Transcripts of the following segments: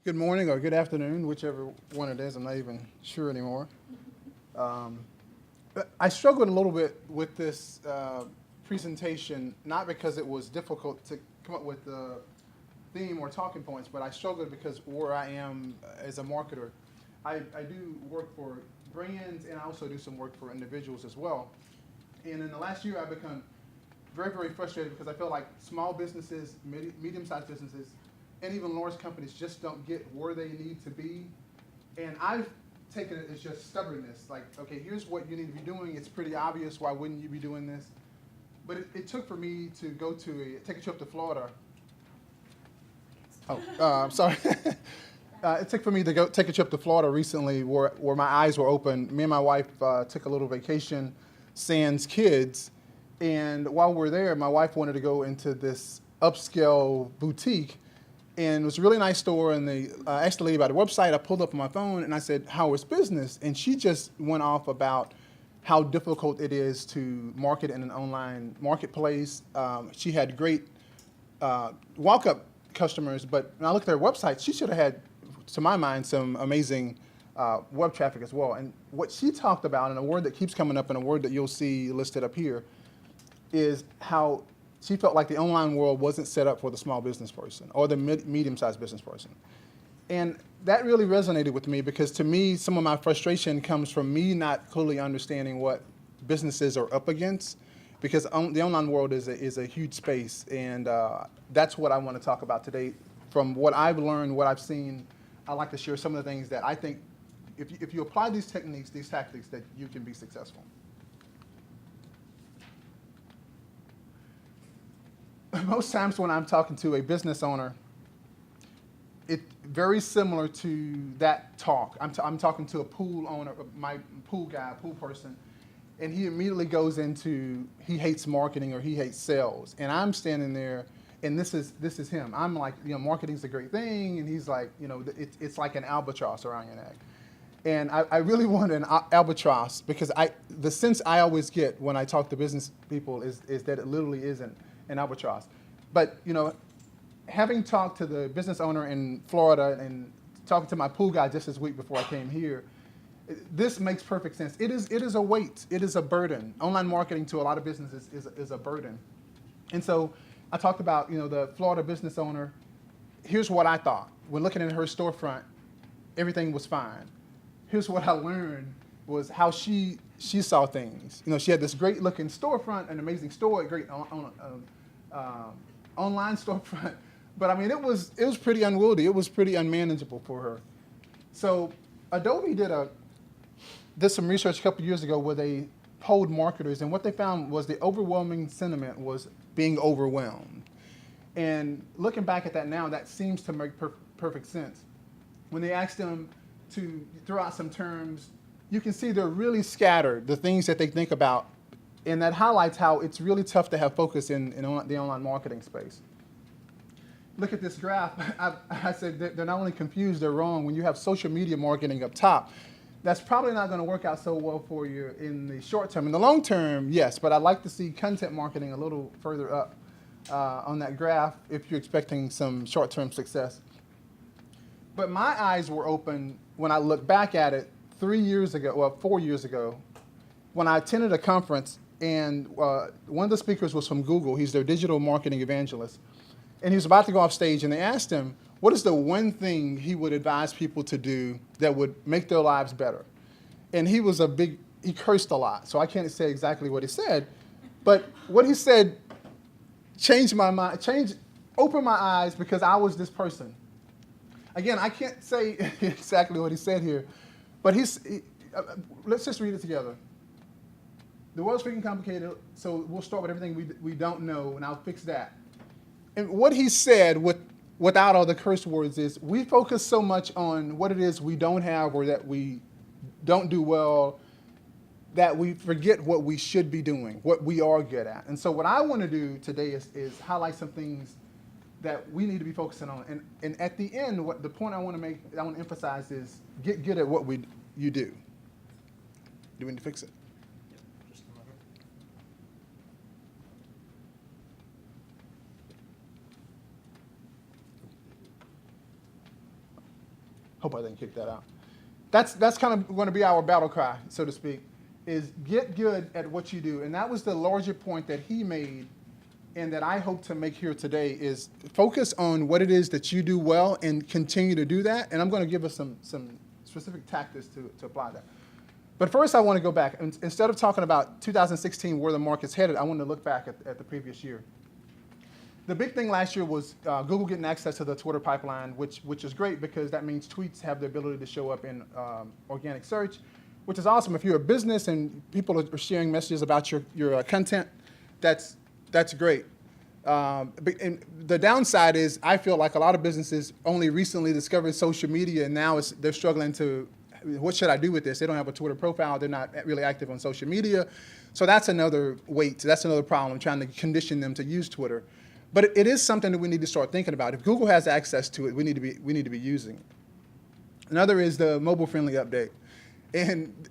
Good morning or good afternoon, whichever one it is. I'm not even sure anymore. Um, but I struggled a little bit with this presentation, not because it was difficult to come up with the theme or talking points, but I struggled because where I am as a marketer, I do work for brands and I also do some work for individuals as well. And in the last year, I've become very, very frustrated because I feel like small businesses, medium-sized businesses, and even large companies just don't get where they need to be. And I've taken it as just stubbornness. Like, okay, here's what you need to be doing. It's pretty obvious. Why wouldn't you be doing this? But it took for me to take a trip to Florida. Oh, I'm sorry. It took for me to go take a trip to Florida recently where my eyes were open. Me and my wife took a little vacation, sans kids. And while we're there, my wife wanted to go into this upscale boutique. And it was a really nice store. And they asked the lady about the website. I pulled up on my phone and I said, "How is business?" And she just went off about how difficult it is to market in an online marketplace. She had great walk-up customers, but when I looked at her website, she should have had, to my mind, some amazing web traffic as well. And what she talked about, and a word that keeps coming up and a word that you'll see listed up here, is how she felt like the online world wasn't set up for the small business person or the medium-sized business person. And that really resonated with me because to me, some of my frustration comes from me not clearly understanding what businesses are up against because the online world is a huge space. And that's what I want to talk about today. From what I've learned, what I've seen, I'd like to share some of the things that I think if you apply these techniques, these tactics, that you can be successful. Most times when I'm talking to a business owner, it's very similar to that talk. I'm talking to a pool owner, my pool guy, pool person, and he immediately goes into he hates marketing or he hates sales. And I'm standing there, and this is him. I'm like, marketing's a great thing, and he's like, it's like an albatross around your neck. And I really want an albatross because the sense I always get when I talk to business people is that it literally isn't an albatross. But having talked to the business owner in Florida and talking to my pool guy just this week before I came here, this makes perfect sense. It is a weight. It is a burden. Online marketing to a lot of businesses is a burden. And so I talked about the Florida business owner. Here's what I thought. When looking at her storefront, everything was fine. Here's what I learned was how she saw things. She had this great looking storefront, an amazing store, a great online storefront. But I mean, it was pretty unwieldy. It was pretty unmanageable for her. So Adobe did some research a couple years ago where they polled marketers, and what they found was the overwhelming sentiment was being overwhelmed. And looking back at that now, that seems to make perfect sense. When they asked them to throw out some terms, you can see they're really scattered, the things that they think about, and that highlights how it's really tough to have focus in the online marketing space. Look at this graph. I said they're not only confused, they're wrong. When you have social media marketing up top, that's probably not going to work out so well for you in the short term. In the long term, yes, but I'd like to see content marketing a little further up on that graph if you're expecting some short-term success. But my eyes were open when I look back at it 4 years ago, when I attended a conference, and one of the speakers was from Google. He's their digital marketing evangelist. And he was about to go off stage, and they asked him, what is the one thing he would advise people to do that would make their lives better? And he cursed a lot, so I can't say exactly what he said. But what he said changed my mind, opened my eyes because I was this person. Again, I can't say exactly what he said here, but let's just read it together. The world's freaking complicated, so we'll start with everything we don't know, and I'll fix that. And what he said without all the curse words is, we focus so much on what it is we don't have or that we don't do well that we forget what we should be doing, what we are good at. And so what I want to do today is highlight some things that we need to be focusing on. And at the end, the point I want to emphasize is get good at what you do. Do we need to fix it? Hope I didn't kick that out. That's kind of going to be our battle cry, so to speak, is get good at what you do. And that was the larger point that he made and that I hope to make here today is focus on what it is that you do well and continue to do that. And I'm going to give us some specific tactics to apply that. But first, I want to go back. Instead of talking about 2016, where the market's headed, I want to look back at the previous year. The big thing last year was Google getting access to the Twitter pipeline, which is great because that means tweets have the ability to show up in organic search, which is awesome. If you're a business and people are sharing messages about your content, that's great. And the downside is I feel like a lot of businesses only recently discovered social media, and now they're struggling to, what should I do with this? They don't have a Twitter profile. They're not really active on social media. So that's another weight. That's another problem, trying to condition them to use Twitter. But it is something that we need to start thinking about. If Google has access to it, we need to be using it. Another is the mobile-friendly update. And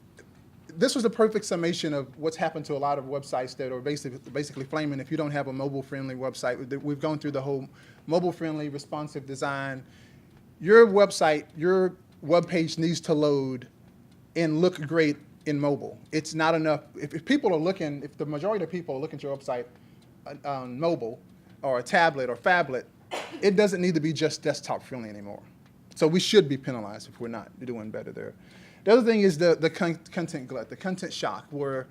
this was the perfect summation of what's happened to a lot of websites that are basically flaming if you don't have a mobile-friendly website. We've gone through the whole mobile-friendly, responsive design. Your website, your web page needs to load and look great in mobile. It's not enough. If people are looking, if the majority of people are looking at your website on mobile or a tablet or phablet, it doesn't need to be just desktop friendly anymore. So we should be penalized if we're not doing better there. The other thing is the content glut, the content shock, where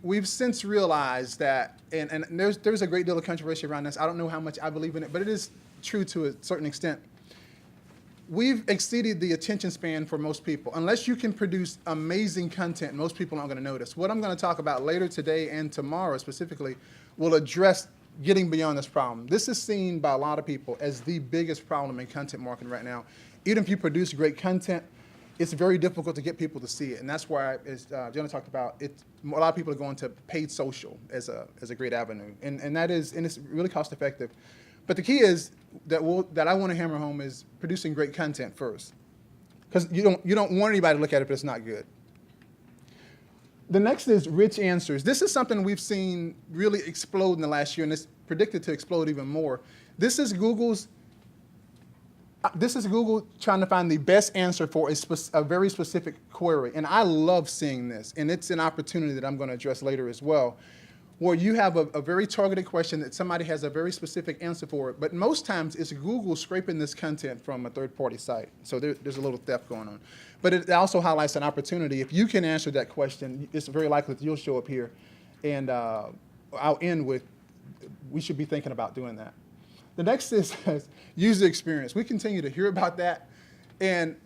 we've since realized that, and there's a great deal of controversy around this. I don't know how much I believe in it, but it is true to a certain extent. We've exceeded the attention span for most people. Unless you can produce amazing content, most people aren't going to notice. What I'm going to talk about later today and tomorrow specifically will address getting beyond this problem. This is seen by a lot of people as the biggest problem in content marketing right now. Even if you produce great content, it's very difficult to get people to see it. And that's why, as Jenna talked about, a lot of people are going to paid social as a great avenue. And it's really cost effective. But the key is that I want to hammer home is producing great content first. Because you don't want anybody to look at it if it's not good. The next is rich answers. This is something we've seen really explode in the last year, and it's predicted to explode even more. This is Google trying to find the best answer for a very specific query. And I love seeing this, and it's an opportunity that I'm going to address later as well, where you have a very targeted question that somebody has a very specific answer for it. But most times it's Google scraping this content from a third-party site. So there's a little theft going on. But it also highlights an opportunity. If you can answer that question, it's very likely that you'll show up here. And I'll end with, we should be thinking about doing that. The next is user experience. We continue to hear about that. And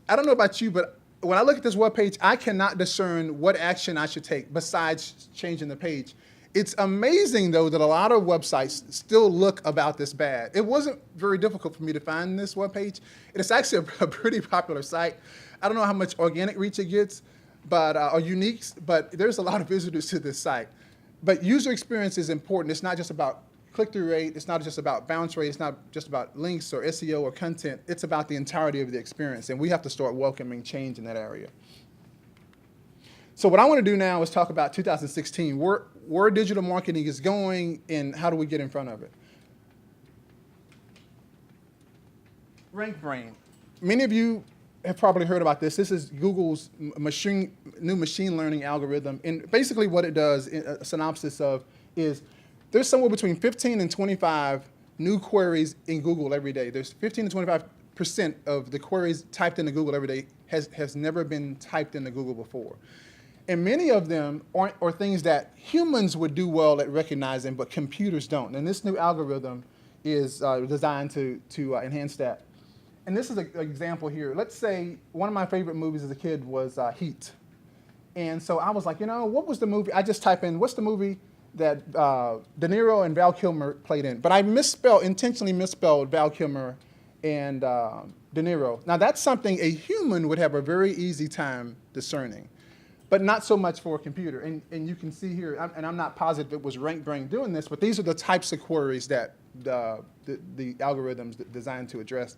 I don't know about you, but when I look at this webpage, I cannot discern what action I should take besides changing the page. It's amazing, though, that a lot of websites still look about this bad. It wasn't very difficult for me to find this webpage. It's actually a pretty popular site. I don't know how much organic reach it gets, but or uniques, but there's a lot of visitors to this site. But user experience is important. It's not just about click-through rate. It's not just about bounce rate. It's not just about links or SEO or content. It's about the entirety of the experience, and we have to start welcoming change in that area. So what I want to do now is talk about 2016, where digital marketing is going and how do we get in front of it. RankBrain. Many of you have probably heard about this. This is Google's new machine learning algorithm. And basically what it does, a synopsis of, is there's somewhere between 15 and 25 new queries in Google every day. There's 15 to 25% of the queries typed into Google every day has never been typed into Google before. And many of them are things that humans would do well at recognizing, but computers don't. And this new algorithm is designed to enhance that. And this is an example here. Let's say one of my favorite movies as a kid was Heat. And so I was like, what was the movie? I just type in, what's the movie that De Niro and Val Kilmer played in? But I intentionally misspelled Val Kilmer and De Niro. Now that's something a human would have a very easy time discerning, but not so much for a computer. And you can see here, and I'm not positive it was RankBrain doing this, but these are the types of queries that the algorithm's designed to address.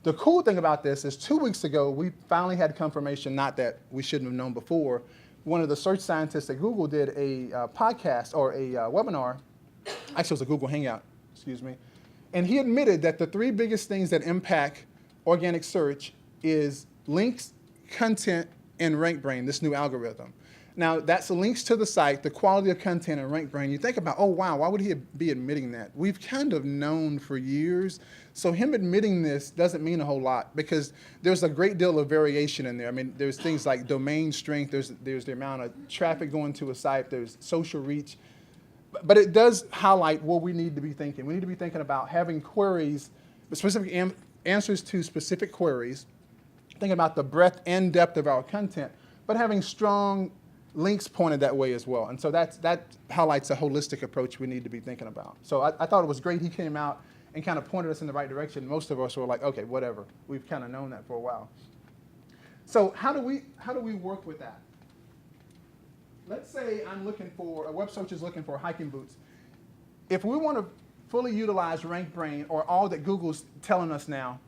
The cool thing about this is 2 weeks ago, we finally had confirmation, not that we shouldn't have known before. One of the search scientists at Google did a podcast or a webinar, actually it was a Google Hangout, excuse me, and he admitted that the three biggest things that impact organic search is links, content, and RankBrain, this new algorithm. Now, that's links to the site, the quality of content, and RankBrain. You think about, oh, wow, why would he be admitting that? We've kind of known for years. So him admitting this doesn't mean a whole lot because there's a great deal of variation in there. I mean, there's things like domain strength, there's the amount of traffic going to a site, there's social reach. But it does highlight what we need to be thinking. We need to be thinking about having queries, specific answers to specific queries, thinking about the breadth and depth of our content, but having strong links pointed that way as well. And so that highlights a holistic approach we need to be thinking about. So I thought it was great he came out and kind of pointed us in the right direction. Most of us were like, okay, whatever. We've kind of known that for a while. So how do we work with that? Let's say I'm looking for, a web search is looking for hiking boots. If we want to fully utilize RankBrain or all that Google's telling us now,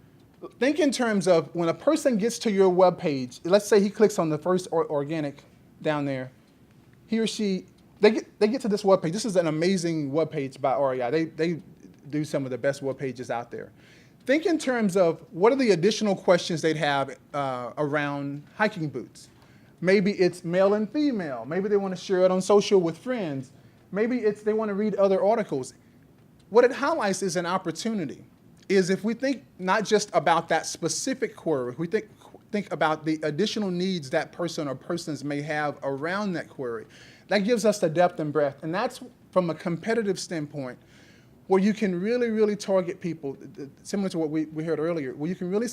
think in terms of when a person gets to your web page, let's say he clicks on the first organic down there, he or she, they get to this web page. This is an amazing web page by REI. They do some of the best web pages out there. Think in terms of what are the additional questions they'd have around hiking boots. Maybe it's male and female. Maybe they want to share it on social with friends. Maybe it's they want to read other articles. What it highlights is an opportunity, is if we think not just about that specific query, if we think about the additional needs that person or persons may have around that query, that gives us the depth and breadth. And that's from a competitive standpoint where you can really, really target people, similar to what we heard earlier, where you can really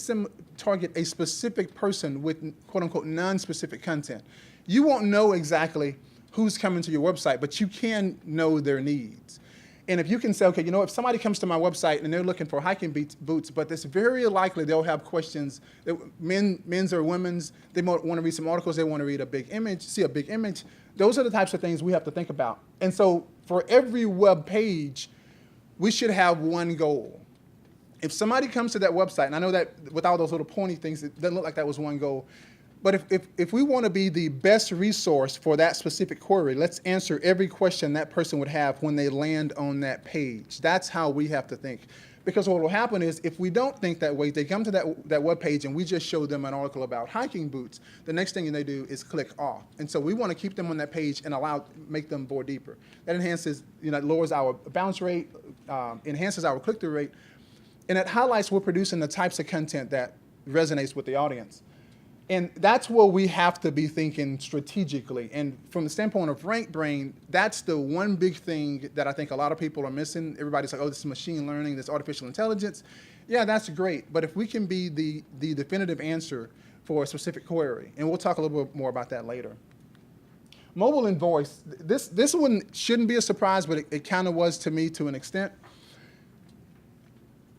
target a specific person with quote-unquote non-specific content. You won't know exactly who's coming to your website, but you can know their needs. And if you can say, okay, you know, if somebody comes to my website and they're looking for hiking boots, but it's very likely they'll have questions, men's or women's, they might want to read some articles, they want to read a big image, see a big image. Those are the types of things we have to think about. And so for every web page, we should have one goal. If somebody comes to that website, and I know that with all those little pointy things, it doesn't look like that was one goal, but if we want to be the best resource for that specific query, let's answer every question that person would have when they land on that page. That's how we have to think. Because what will happen is if we don't think that way, they come to that web page and we just show them an article about hiking boots, the next thing they do is click off. And so we want to keep them on that page and make them bore deeper. That enhances, lowers our bounce rate, enhances our click-through rate, and it highlights we're producing the types of content that resonates with the audience. And that's where we have to be thinking strategically. And from the standpoint of RankBrain, that's the one big thing that I think a lot of people are missing. Everybody's like, oh, this is machine learning, this artificial intelligence. Yeah, that's great. But if we can be the definitive answer for a specific query, and we'll talk a little bit more about that later. Mobile and voice, this one shouldn't be a surprise, but it kind of was to me to an extent.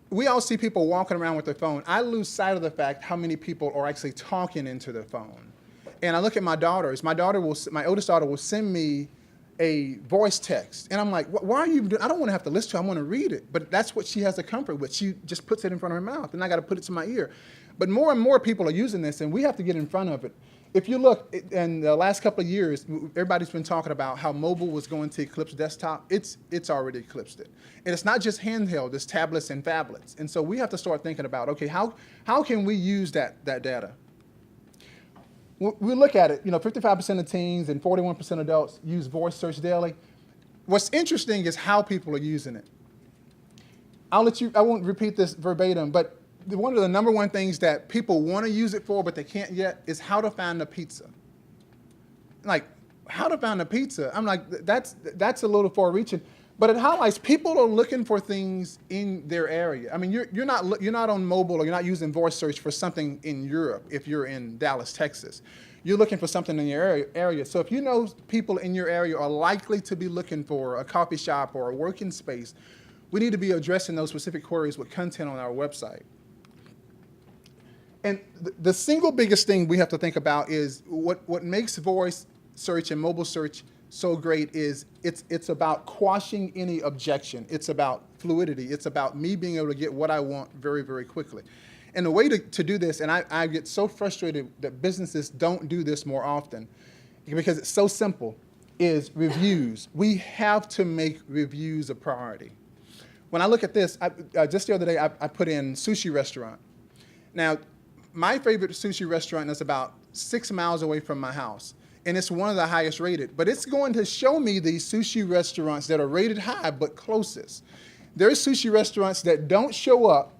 We all see people walking around with their phone. I lose sight of the fact how many people are actually talking into their phone. And I look at my daughters. My oldest daughter will send me a voice text. And I'm like, why are you doing? I don't want to have to listen to it. I want to read it. But that's what she has the comfort with. She just puts it in front of her mouth, and I got to put it to my ear. But more and more people are using this, and we have to get in front of it. If you look, in the last couple of years, everybody's been talking about how mobile was going to eclipse desktop. It's already eclipsed it. And it's not just handheld, it's tablets and phablets. And so we have to start thinking about, okay, how can we use that data? We look at it, 55% of teens and 41% of adults use voice search daily. What's interesting is how people are using it. I won't repeat this verbatim, but one of the number one things that people want to use it for, but they can't yet, is how to find a pizza. Like, how to find a pizza? I'm like, that's a little far reaching, but it highlights people are looking for things in their area. I mean, you're not on mobile or you're not using voice search for something in Europe if you're in Dallas, Texas. You're looking for something in your area. So if you know people in your area are likely to be looking for a coffee shop or a working space, we need to be addressing those specific queries with content on our website. And the single biggest thing we have to think about is what makes voice search and mobile search so great is it's about quashing any objection. It's about fluidity. It's about me being able to get what I want very, very quickly. And the way to do this, and I get so frustrated that businesses don't do this more often because it's so simple, is reviews. We have to make reviews a priority. When I look at this, just the other day I put in sushi restaurant. Now, my favorite sushi restaurant is about 6 miles away from my house, and it's one of the highest rated. But it's going to show me these sushi restaurants that are rated high but closest. There's sushi restaurants that don't show up.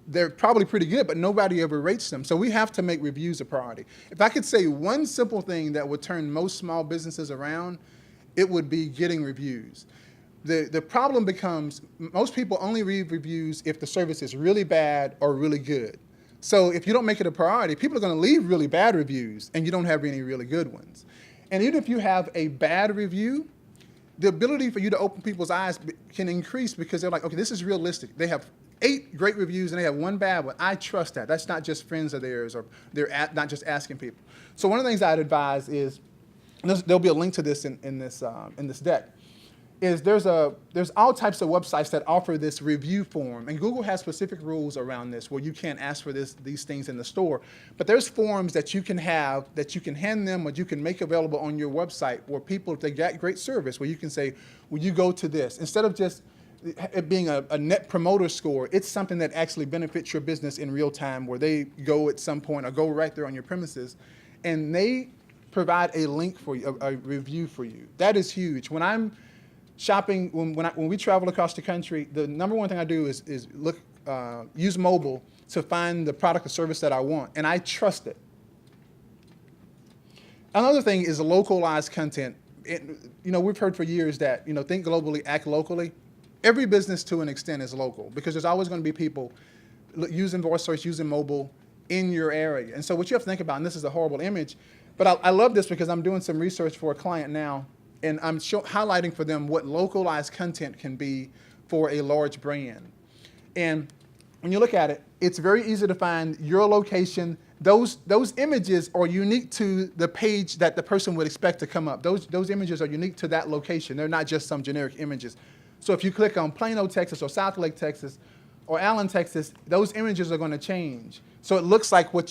They're probably pretty good, but nobody ever rates them. So we have to make reviews a priority. If I could say one simple thing that would turn most small businesses around, it would be getting reviews. The problem becomes most people only read reviews if the service is really bad or really good. So if you don't make it a priority, people are going to leave really bad reviews, and you don't have any really good ones. And even if you have a bad review, the ability for you to open people's eyes can increase because they're like, okay, this is realistic. They have 8 great reviews and they have 1 bad one. I trust that. That's not just friends of theirs, or they're not just asking people. So one of the things I'd advise is, and there'll be a link to this in this deck, is there's all types of websites that offer this review form, and Google has specific rules around this where you can't ask for these things in the store, but there's forms that you can have that you can hand them or you can make available on your website where people, if they get great service, where you can say, will you go to this? Instead of just it being a net promoter score, it's something that actually benefits your business in real time, where they go at some point or go right there on your premises, and they provide a link for you, a review for you. That is huge. When I'm shopping, when we travel across the country, the number one thing I do is look, use mobile to find the product or service that I want, and I trust it. Another thing is localized content. We've heard for years that, think globally, act locally. Every business to an extent is local because there's always going to be people using voice search, using mobile in your area. And so what you have to think about, and this is a horrible image, but I love this because I'm doing some research for a client now, and I'm highlighting for them what localized content can be for a large brand. And when you look at it, it's very easy to find your location. Those images are unique to the page that the person would expect to come up. Those images are unique to that location. They're not just some generic images. So if you click on Plano, Texas, or Southlake, Texas, or Allen, Texas, those images are going to change. So it looks like what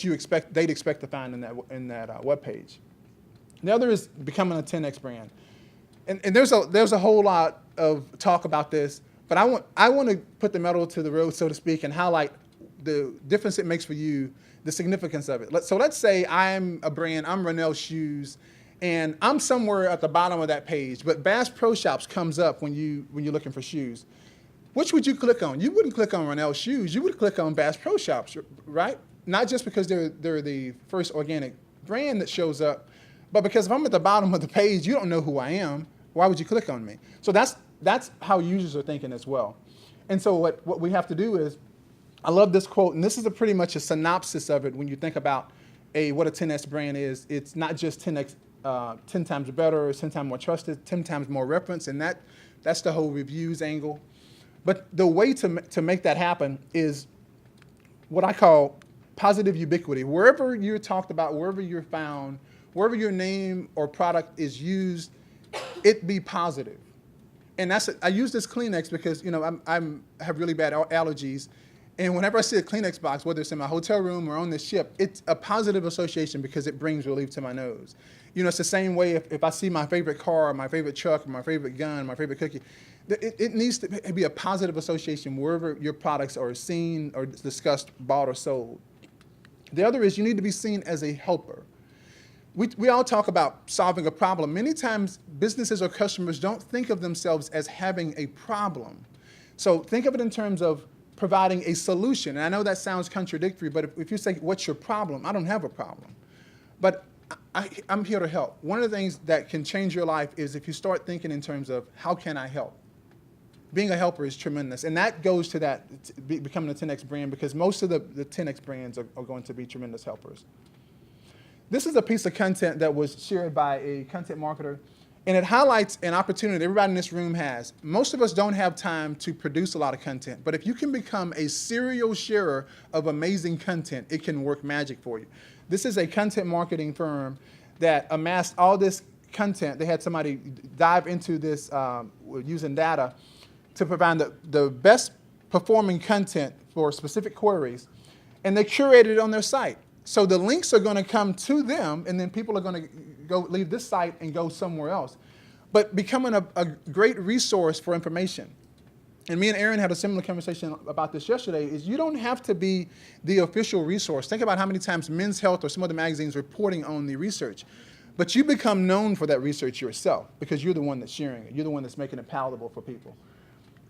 they'd expect to find in that web page. The other is becoming a 10x brand. And there's a whole lot of talk about this, but I want to put the metal to the road, so to speak, and highlight the difference it makes for you, the significance of it. So let's say I'm a brand, I'm Ronell Shoes, and I'm somewhere at the bottom of that page, but Bass Pro Shops comes up when you're looking for shoes. Which would you click on? You wouldn't click on Ronell Shoes. You would click on Bass Pro Shops, right? Not just because they're the first organic brand that shows up, but because if I'm at the bottom of the page, you don't know who I am. Why would you click on me? So that's how users are thinking as well. And so what we have to do is, I love this quote, and this is pretty much a synopsis of it when you think about what a 10x brand is. It's not just 10x, 10 times better, 10 times more trusted, 10 times more reference, and that's the whole reviews angle. But the way to make that happen is what I call positive ubiquity. Wherever you're talked about, wherever you're found, wherever your name or product is used, it be positive. And I use this Kleenex because I have really bad allergies, and whenever I see a Kleenex box, whether it's in my hotel room or on the ship, it's a positive association because it brings relief to my nose. It's the same way if I see my favorite car, or my favorite truck, or my favorite gun, my favorite cookie. It needs to be a positive association wherever your products are seen or discussed, bought, or sold. The other is you need to be seen as a helper. We all talk about solving a problem. Many times businesses or customers don't think of themselves as having a problem. So think of it in terms of providing a solution. And I know that sounds contradictory, but if you say, what's your problem? I don't have a problem. But I'm here to help. One of the things that can change your life is if you start thinking in terms of, how can I help? Being a helper is tremendous. And that goes to becoming a 10X brand, because most of the 10X brands are going to be tremendous helpers. This is a piece of content that was shared by a content marketer, and it highlights an opportunity everybody in this room has. Most of us don't have time to produce a lot of content, but if you can become a serial sharer of amazing content, it can work magic for you. This is a content marketing firm that amassed all this content. They had somebody dive into this using data to provide the best performing content for specific queries, and they curated it on their site. So the links are going to come to them, and then people are going to go leave this site and go somewhere else. But becoming a great resource for information. and me and Aaron had a similar conversation about this yesterday, is you don't have to be the official resource. Think about how many times Men's Health or some other magazines reporting on the research. But you become known for that research yourself because you're the one that's sharing it. You're the one that's making it palatable for people.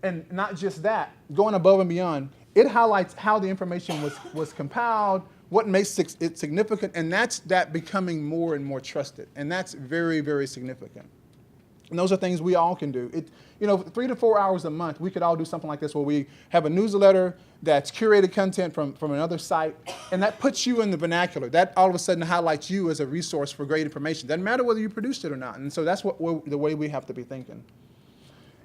And not just that, going above and beyond, it highlights how the information was compiled, what makes it significant, and that's that becoming more and more trusted. And that's very, very significant. And those are things we all can do. 3 to 4 hours a month, we could all do something like this where we have a newsletter that's curated content from another site, and that puts you in the vernacular. That all of a sudden highlights you as a resource for great information. Doesn't matter whether you produced it or not. And so that's the way we have to be thinking.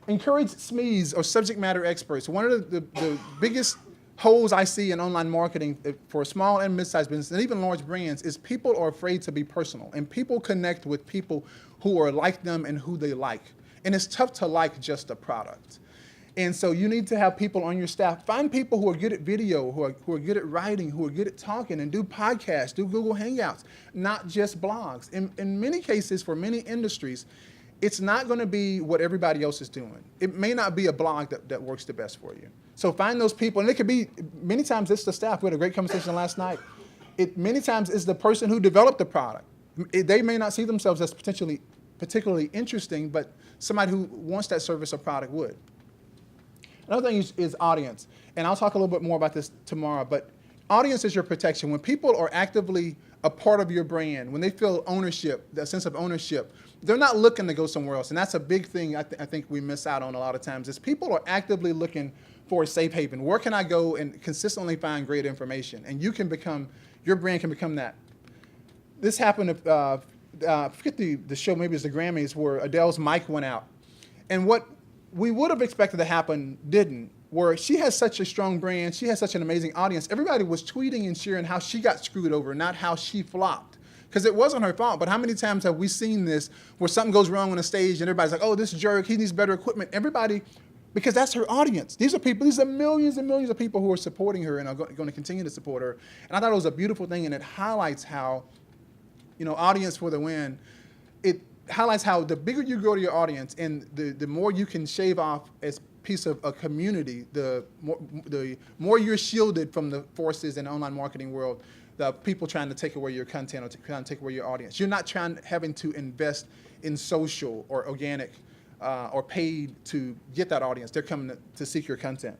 Encourage SMEs or subject matter experts. One of the biggest holes I see in online marketing for small and mid-sized businesses and even large brands is people are afraid to be personal, and people connect with people who are like them and who they like. And it's tough to like just a product. And so you need to have people on your staff. Find people who are good at video, who are good at writing, who are good at talking, and do podcasts, do Google Hangouts, not just blogs. In many cases, for many industries, it's not going to be what everybody else is doing. It may not be a blog that works the best for you. So find those people, and it could be, many times it's the staff. We had a great conversation last night. Many times it's the person who developed the product. They may not see themselves as particularly interesting, but somebody who wants that service or product would. Another thing is audience, and I'll talk a little bit more about this tomorrow, but audience is your protection. When people are actively a part of your brand, when they feel ownership, that sense of ownership, they're not looking to go somewhere else. And that's a big thing I think we miss out on a lot of times, is people are actively looking for a safe haven. Where can I go and consistently find great information? And your brand can become that. This happened, I forget the show, maybe it's the Grammys, where Adele's mic went out. And what we would have expected to happen didn't, where she has such a strong brand, she has such an amazing audience. Everybody was tweeting and sharing how she got screwed over, not how she flopped. Because it wasn't her fault, but how many times have we seen this where something goes wrong on a stage and everybody's like, oh, this jerk, he needs better equipment. Everybody, because that's her audience. These are millions and millions of people who are supporting her and are going to continue to support her. And I thought it was a beautiful thing, and it highlights how, audience for the win. It highlights how the bigger you grow to your audience and the more you can shave off as piece of a community, the more you're shielded from the forces in the online marketing world, the people trying to take away your content or trying to take away your audience. You're not having to invest in social or organic or paid to get that audience. They're coming to seek your content.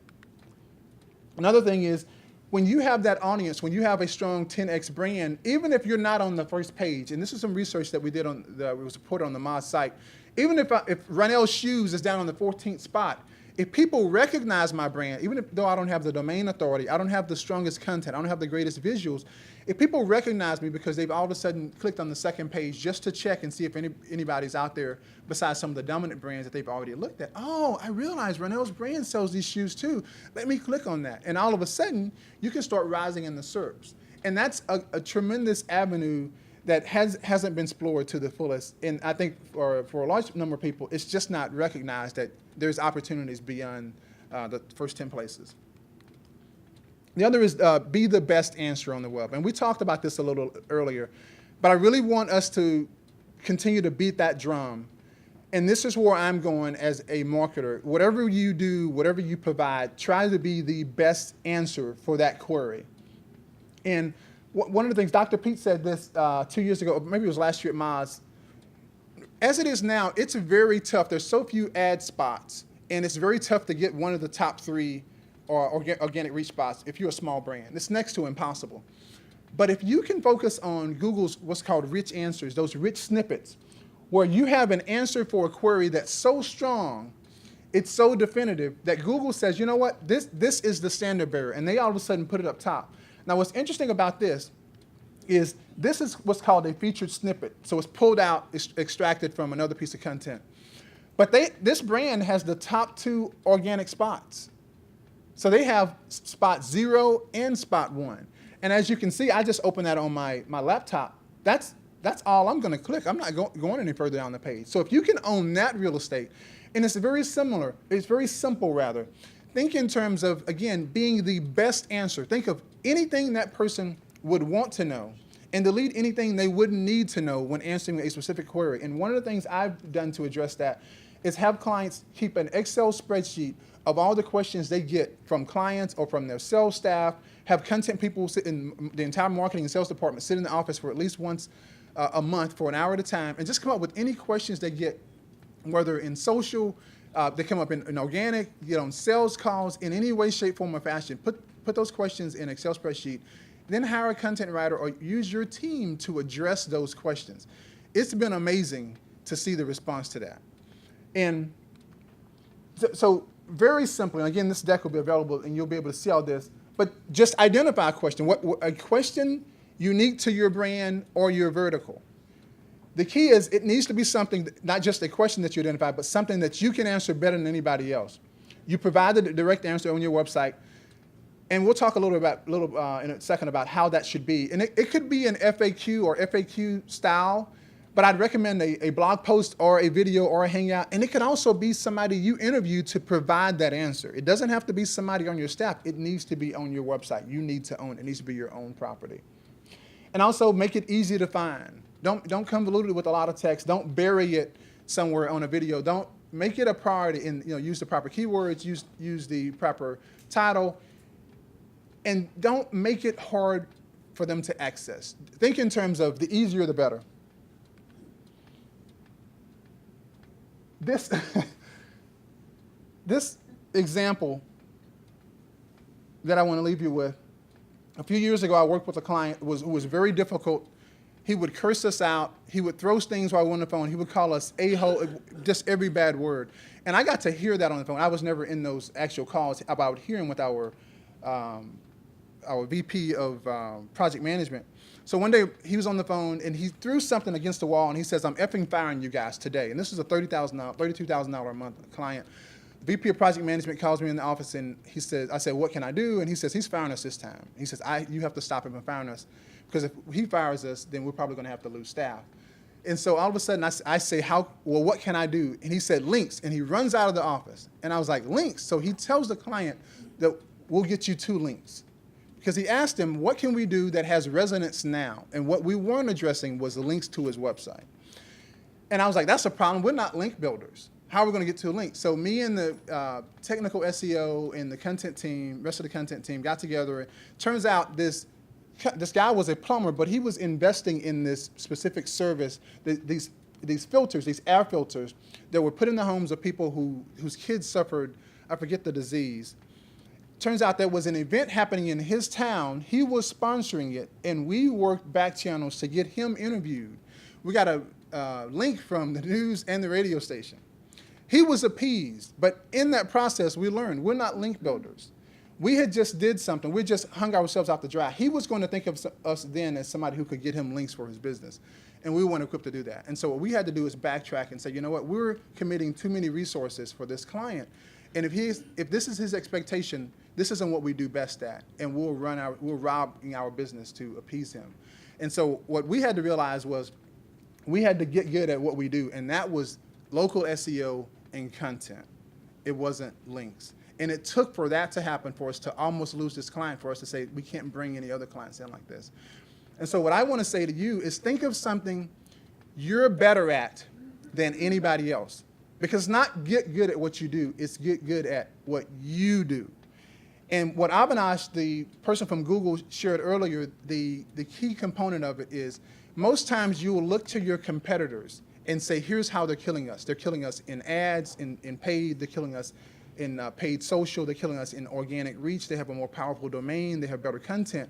Another thing is, when you have that audience, when you have a strong 10X brand, even if you're not on the first page, and this is some research that we did it was reported on the Moz site, even if Ronell's shoes is down on the 14th spot, if people recognize my brand, even though I don't have the domain authority, I don't have the strongest content, I don't have the greatest visuals, if people recognize me because they've all of a sudden clicked on the second page just to check and see if anybody's out there besides some of the dominant brands that they've already looked at, oh, I realize Ronell's brand sells these shoes too. Let me click on that. And all of a sudden, you can start rising in the SERPs. And that's a tremendous avenue that hasn't been explored to the fullest. And I think for a large number of people, it's just not recognized that there's opportunities beyond the first 10 places. The other is be the best answer on the web. And we talked about this a little earlier, but I really want us to continue to beat that drum. And this is where I'm going as a marketer. Whatever you do, whatever you provide, try to be the best answer for that query. And one of the things, Dr. Pete said this 2 years ago, maybe it was last year at Moz. As it is now, it's very tough. There's so few ad spots, and it's very tough to get one of the top 3 or organic reach spots if you're a small brand. It's next to impossible. But if you can focus on Google's what's called rich answers, those rich snippets, where you have an answer for a query that's so strong, it's so definitive that Google says, you know what, this is the standard bearer, and they all of a sudden put it up top. Now, what's interesting about this is what's called a featured snippet. So it's pulled out, it's extracted from another piece of content. But this brand has the top 2 organic spots. So they have spot 0 and spot 1. And as you can see, I just opened that on my laptop. That's all I'm going to click. I'm not going any further down the page. So if you can own that real estate, and it's very simple rather. Think in terms of, again, being the best answer. Think of anything that person would want to know and delete anything they wouldn't need to know when answering a specific query. And one of the things I've done to address that is have clients keep an Excel spreadsheet of all the questions they get from clients or from their sales staff. Have content people sit in the entire marketing and sales department sit in the office for at least once a month for an hour at a time and just come up with any questions they get, whether in social, they come up in organic, on sales calls, in any way, shape, form, or fashion. Put those questions in an Excel spreadsheet, then hire a content writer or use your team to address those questions. It's been amazing to see the response to that. And so very simply, and again, this deck will be available and you'll be able to see all this, but just identify a question, a question unique to your brand or your vertical. The key is it needs to be something, not just a question that you identify, but something that you can answer better than anybody else. You provide the direct answer on your website, and we'll talk a little in a second about how that should be. And it could be an FAQ or FAQ style, but I'd recommend a blog post or a video or a hangout. And it could also be somebody you interview to provide that answer. It doesn't have to be somebody on your staff. It needs to be on your website. You need to own it. It needs to be your own property. And also make it easy to find. Don't convolute it with a lot of text. Don't bury it somewhere on a video. Don't make it a priority and use the proper keywords, use the proper title, and don't make it hard for them to access. Think in terms of the easier the better. This example that I want to leave you with, a few years ago I worked with a client who was very difficult. He would curse us out. He would throw things while we were on the phone. He would call us a-hole, just every bad word. And I got to hear that on the phone. I was never in those actual calls, but I would hear him with our VP of project management. So one day he was on the phone and he threw something against the wall and he says, "I'm effing firing you guys today." And this is a $32,000 a month client. The VP of project management calls me in the office and I said, "What can I do?" And he says, "He's firing us this time." He says, "You have to stop him from firing us, because if he fires us, then we're probably going to have to lose staff." And so all of a sudden I say, what can I do? And he said, "Links." And he runs out of the office. And I was like, "Links?" So he tells the client that we'll get you 2 links. Because he asked him, what can we do that has resonance now? And what we weren't addressing was the links to his website. And I was like, that's a problem. We're not link builders. How are we going to get to a link? So me and the technical SEO and the content team, rest of the content team, got together. It turns out this guy was a plumber, but he was investing in this specific service, these filters, these air filters that were put in the homes of people whose kids suffered, I forget the disease. Turns out there was an event happening in his town. He was sponsoring it, and we worked back channels to get him interviewed. We got a link from the news and the radio station. He was appeased, but in that process, we learned we're not link builders. We had just did something. We just hung ourselves out to dry. He was going to think of us then as somebody who could get him links for his business, and we weren't equipped to do that. And so what we had to do is backtrack and say, you know what, we're committing too many resources for this client. And if this is his expectation, this isn't what we do best at, and we're robbing our business to appease him. And so what we had to realize was we had to get good at what we do, and that was local SEO and content. It wasn't links. And it took for that to happen for us to almost lose this client, for us to say we can't bring any other clients in like this. And so what I want to say to you is think of something you're better at than anybody else. Because it's not get good at what you do, it's get good at what you do. And what Avinash, the person from Google, shared earlier, the key component of it is most times you will look to your competitors and say, here's how they're killing us. They're killing us in ads, in paid, they're killing us in paid social, they're killing us in organic reach, they have a more powerful domain, they have better content.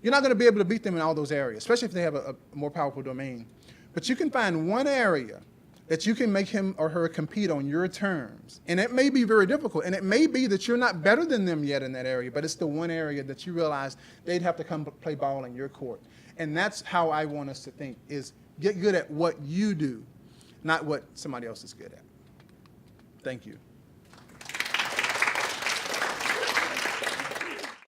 You're not going to be able to beat them in all those areas, especially if they have a more powerful domain. But you can find one area that you can make him or her compete on your terms. And it may be very difficult, and it may be that you're not better than them yet in that area, but it's the one area that you realize they'd have to come play ball in your court. And that's how I want us to think, is get good at what you do, not what somebody else is good at. Thank you.